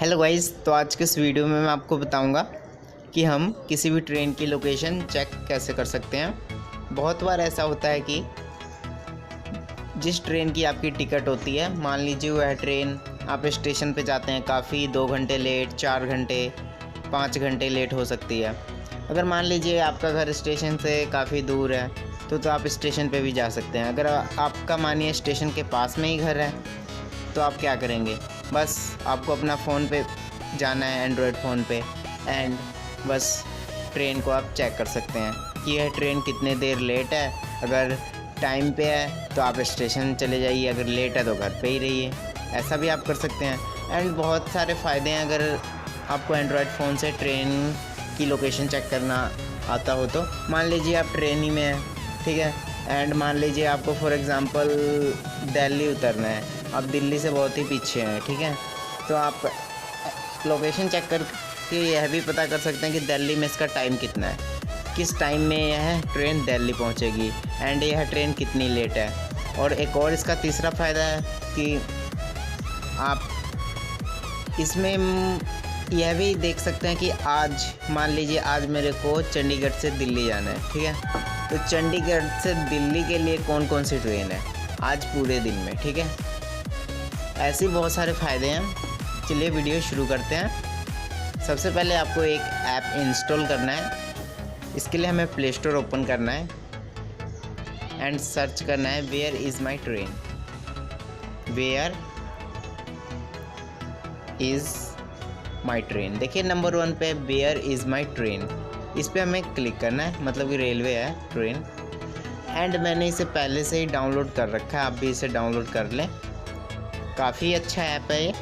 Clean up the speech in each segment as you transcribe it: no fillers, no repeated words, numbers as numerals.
Hello guys, तो आज के इस वीडियो में मैं आपको बताऊंगा कि हम किसी भी ट्रेन की लोकेशन चेक कैसे कर सकते हैं। बहुत बार ऐसा होता है कि जिस ट्रेन की आपकी टिकट होती है, मान लीजिए वह ट्रेन आप स्टेशन पे जाते हैं, काफ़ी 2 घंटे लेट, 4 घंटे, 5 घंटे लेट हो सकती है। अगर मान लीजिए आपका घर स्टेशन से काफ़ी दूर है तो आप स्टेशन पे भी जा सकते हैं। अगर आपका मानिए स्टेशन के पास में ही घर है तो आप क्या करेंगे, बस आपको अपना फ़ोन पे जाना है, एंड्रॉयड फ़ोन पे, एंड बस ट्रेन को आप चेक कर सकते हैं कि यह ट्रेन कितने देर लेट है। अगर टाइम पे है तो आप स्टेशन चले जाइए, अगर लेट है तो घर पे ही रहिए। ऐसा भी आप कर सकते हैं। एंड बहुत सारे फ़ायदे हैं अगर आपको एंड्रॉयड फ़ोन से ट्रेन की लोकेशन चेक करना आता हो तो। मान लीजिए आप ट्रेन ही में हैं, ठीक है, एंड मान लीजिए आपको फॉर एग्ज़ाम्पल दिल्ली उतरना है, आप दिल्ली से बहुत ही पीछे हैं, ठीक है, तो आप लोकेशन चेक करके यह भी पता कर सकते हैं कि दिल्ली में इसका टाइम कितना है, किस टाइम में यह ट्रेन दिल्ली पहुंचेगी, एंड यह ट्रेन कितनी लेट है। और एक और इसका तीसरा फ़ायदा है कि आप इसमें यह भी देख सकते हैं कि आज मान लीजिए आज मेरे को चंडीगढ़ से दिल्ली जाना है, ठीक है, तो चंडीगढ़ से दिल्ली के लिए कौन कौन सी ट्रेन है आज पूरे दिन में, ठीक है। ऐसे बहुत सारे फ़ायदे हैं। चलिए वीडियो शुरू करते हैं। सबसे पहले आपको एक ऐप इंस्टॉल करना है। इसके लिए हमें प्ले स्टोर ओपन करना है एंड सर्च करना है where is my train. Where is my train, देखिए नंबर 1 पे वेयर इज़ माई ट्रेन, इस पर हमें क्लिक करना है, मतलब कि रेलवे है ट्रेन। एंड मैंने इसे पहले से ही डाउनलोड कर रखा है, आप भी इसे डाउनलोड कर लें, काफ़ी अच्छा ऐप है ये।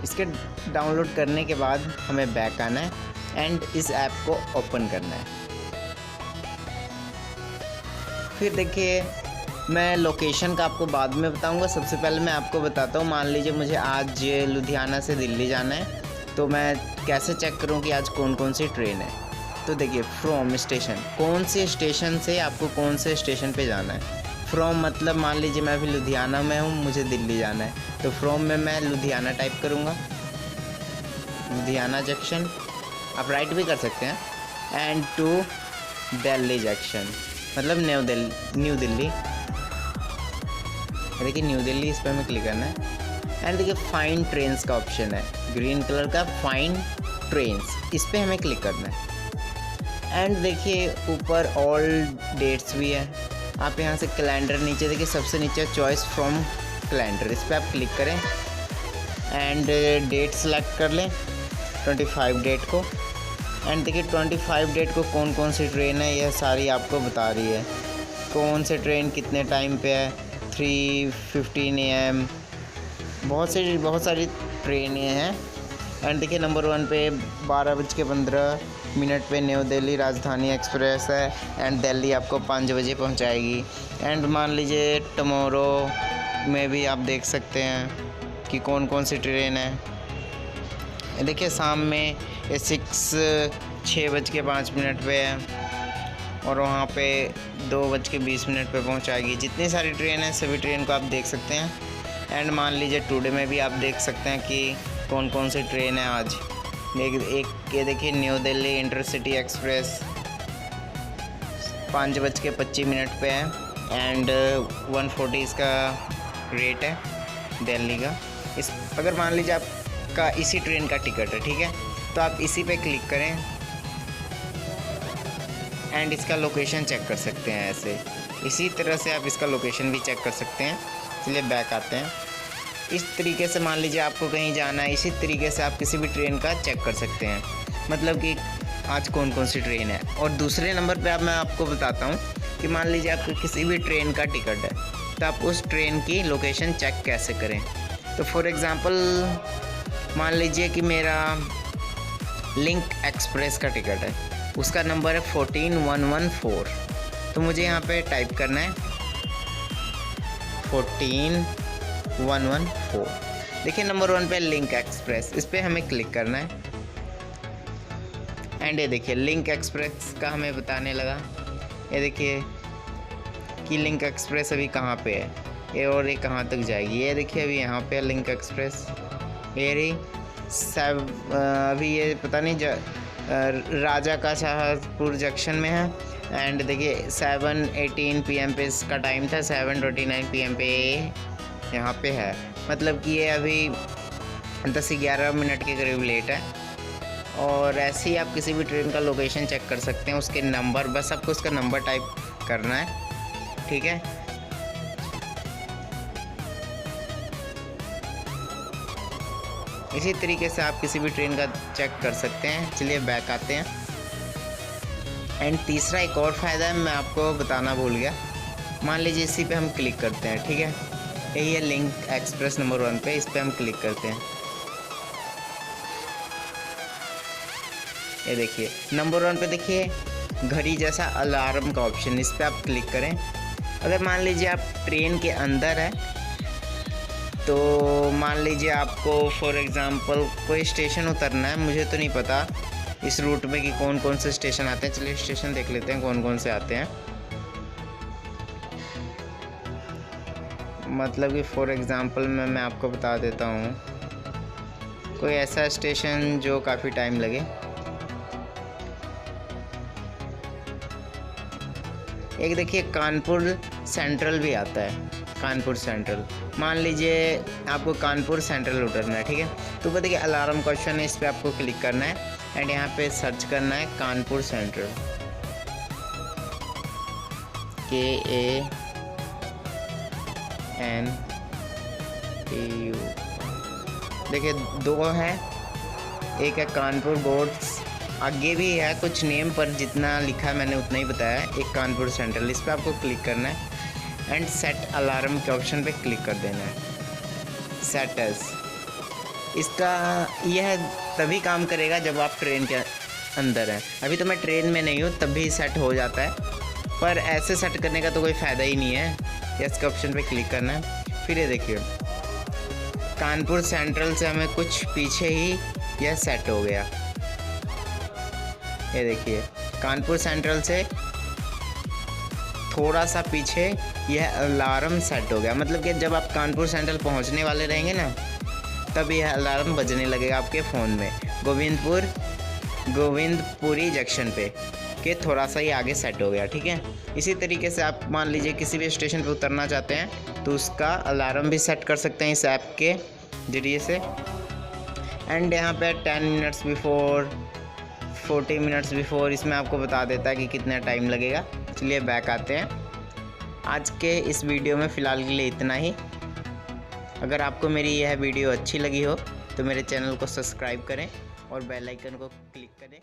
इसके डाउनलोड करने के बाद हमें बैक आना है एंड इस ऐप को ओपन करना है। फिर देखिए मैं लोकेशन का आपको बाद में बताऊंगा, सबसे पहले मैं आपको बताता हूँ। मान लीजिए मुझे आज लुधियाना से दिल्ली जाना है, तो मैं कैसे चेक करूँ कि आज कौन कौन सी ट्रेन है। तो देखिए फ्रॉम स्टेशन, कौन से स्टेशन से आपको कौन से स्टेशन पे जाना है। फ्रॉम मतलब मान लीजिए मैं अभी लुधियाना में हूँ, मुझे दिल्ली जाना है, तो फ्रॉम में मैं लुधियाना टाइप करूँगा, लुधियाना जंक्शन, आप राइट भी कर सकते हैं, एंड टू दिल्ली जंक्शन मतलब न्यू दिल्ली, देखिए न्यू दिल्ली, इस पर हमें क्लिक करना है। एंड देखिए फाइंड ट्रेन्स का ऑप्शन है, ग्रीन कलर का फाइंड ट्रेन्स, इस पर हमें क्लिक करना है। एंड देखिए ऊपर ऑल डेट्स भी है, आप यहाँ से कैलेंडर, नीचे देखिए सबसे नीचे चॉइस फ्रॉम कैलेंडर, इस पर आप क्लिक करें एंड डेट सेलेक्ट कर लें 25 डेट को। एंड देखिए 25 डेट को कौन कौन सी ट्रेन है यह सारी आपको बता रही है, कौन से ट्रेन कितने टाइम पे है, 3:15 AM, बहुत सारी ट्रेनें हैं। एंड देखिए नंबर 1 पे 12:15 पे न्यू दिल्ली राजधानी एक्सप्रेस है, एंड दिल्ली आपको 5 बजे पहुंचाएगी। एंड मान लीजिए टमोरो में भी आप देख सकते हैं कि कौन कौन सी ट्रेन है। देखिए शाम में 6:05 पे है, और वहाँ पे 2:20 पे पहुँचाएगी। जितनी सारी ट्रेन है सभी ट्रेन को आप देख सकते हैं। एंड मान लीजिए टुडे में भी आप देख सकते हैं कि कौन कौन सी ट्रेन है आज। एक ये देखिए न्यू दिल्ली इंटरसिटी एक्सप्रेस 5:25 पे है, एंड 140 इसका रेट है दिल्ली का। इस अगर मान लीजिए आपका इसी ट्रेन का टिकट है, ठीक है, तो आप इसी पे क्लिक करें एंड इसका लोकेशन चेक कर सकते हैं। ऐसे इसी तरह से आप इसका लोकेशन भी चेक कर सकते हैं। चलिए बैक आते हैं। इस तरीके से मान लीजिए आपको कहीं जाना है, इसी तरीके से आप किसी भी ट्रेन का चेक कर सकते हैं, मतलब कि आज कौन कौन सी ट्रेन है। और दूसरे नंबर पे मैं आपको बताता हूँ कि मान लीजिए आपको किसी भी ट्रेन का टिकट है, तो आप उस ट्रेन की लोकेशन चेक कैसे करें। तो फॉर एग्ज़ाम्पल मान लीजिए कि मेरा लिंक एक्सप्रेस का टिकट है, उसका नंबर है 14114, तो मुझे यहाँ पे टाइप करना है 14114। देखिए नंबर 1 पे लिंक एक्सप्रेस, इस पर हमें क्लिक करना है। एंड ये देखिए लिंक एक्सप्रेस का हमें बताने लगा, ये देखिए कि लिंक एक्सप्रेस अभी कहाँ पे है, ये और ये कहाँ तक जाएगी। ये देखिए अभी यहाँ पे लिंक एक्सप्रेस, ये रही अभी ये पता नहीं राजा का शाहपुर जंक्शन में है। एंड देखिए 7:18 PM पे इसका टाइम था, 7:29 PM पे यहाँ पे है। मतलब कि ये अभी 10-11 मिनट के करीब लेट है। और ऐसे ही आप किसी भी ट्रेन का लोकेशन चेक कर सकते हैं, उसके नंबर, बस आपको उसका नंबर टाइप करना है, ठीक है। इसी तरीके से आप किसी भी ट्रेन का चेक कर सकते हैं। चलिए बैक आते हैं। एंड तीसरा एक और फ़ायदा है, मैं आपको बताना भूल गया। मान लीजिए इसी पे हम क्लिक करते हैं, ठीक है। यही है लिंक एक्सप्रेस नंबर 1 पे, इस पे हम क्लिक करते हैं। ये देखिए नंबर 1 पे देखिए घड़ी जैसा अलार्म का ऑप्शन, इस पर आप क्लिक करें। अगर मान लीजिए आप ट्रेन के अंदर है, तो मान लीजिए आपको फॉर एग्ज़ाम्पल कोई स्टेशन उतरना है, मुझे तो नहीं पता इस रूट में कि कौन कौन से स्टेशन आते हैं। चलिए स्टेशन देख लेते हैं कौन कौन से आते हैं। मतलब कि फॉर एग्ज़ाम्पल मैं आपको बता देता हूँ कोई ऐसा स्टेशन जो काफ़ी टाइम लगे। एक देखिए कानपुर सेंट्रल भी आता है, कानपुर सेंट्रल। मान लीजिए आपको कानपुर सेंट्रल उतरना है, ठीक है। तो वो देखिए अलार्म क्वेश्चन है, इस पर आपको क्लिक करना है एंड यहाँ पे सर्च करना है कानपुर सेंट्रल, KANPU। देखिए 2 है, एक है कानपुर बोर्ड्स, आगे भी है कुछ नेम, पर जितना लिखा है मैंने उतना ही बताया है। एक कानपुर सेंट्रल, इस पर आपको क्लिक करना है एंड सेट अलार्म के ऑप्शन पे क्लिक कर देना है। सेट एज, इसका यह तभी काम करेगा जब आप ट्रेन के अंदर हैं। अभी तो मैं ट्रेन में नहीं हूँ, तब भी सेट हो जाता है, पर ऐसे सेट करने का तो कोई फ़ायदा ही नहीं है। यस के ऑप्शन पे क्लिक करना है। फिर ये देखिए कानपुर सेंट्रल से हमें कुछ पीछे ही यह सेट हो गया। ये देखिए कानपुर सेंट्रल से थोड़ा सा पीछे यह अलार्म सेट हो गया। मतलब कि जब आप कानपुर सेंट्रल पहुंचने वाले रहेंगे ना, तब यह अलार्म बजने लगेगा आपके फ़ोन में, गोविंदपुरी जंक्शन पे, कि थोड़ा सा ही आगे सेट हो गया, ठीक है। इसी तरीके से आप मान लीजिए किसी भी स्टेशन पे उतरना चाहते हैं तो उसका अलार्म भी सेट कर सकते हैं इस ऐप के ज़रिए से। एंड यहाँ पे 10 मिनट्स बिफोर, 40 मिनट्स बिफोर, इसमें आपको बता देता है कि कितना टाइम लगेगा। चलिए बैक आते हैं। आज के इस वीडियो में फ़िलहाल के लिए इतना ही। अगर आपको मेरी यह वीडियो अच्छी लगी हो तो मेरे चैनल को सब्सक्राइब करें और बेल आइकन को क्लिक करें।